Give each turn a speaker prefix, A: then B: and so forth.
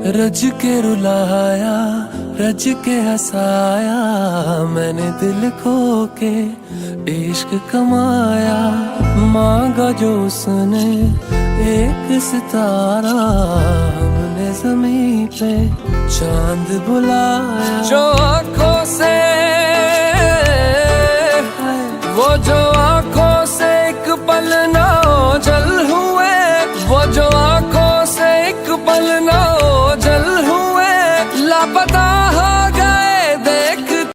A: रज के रुलाया, रज के हंसाया, मैंने दिल खो के इश्क कमाया। मांगा जो उसने एक सितारा, हमने ज़मीं पे चांद बुलाया। जो आँखों से वो जो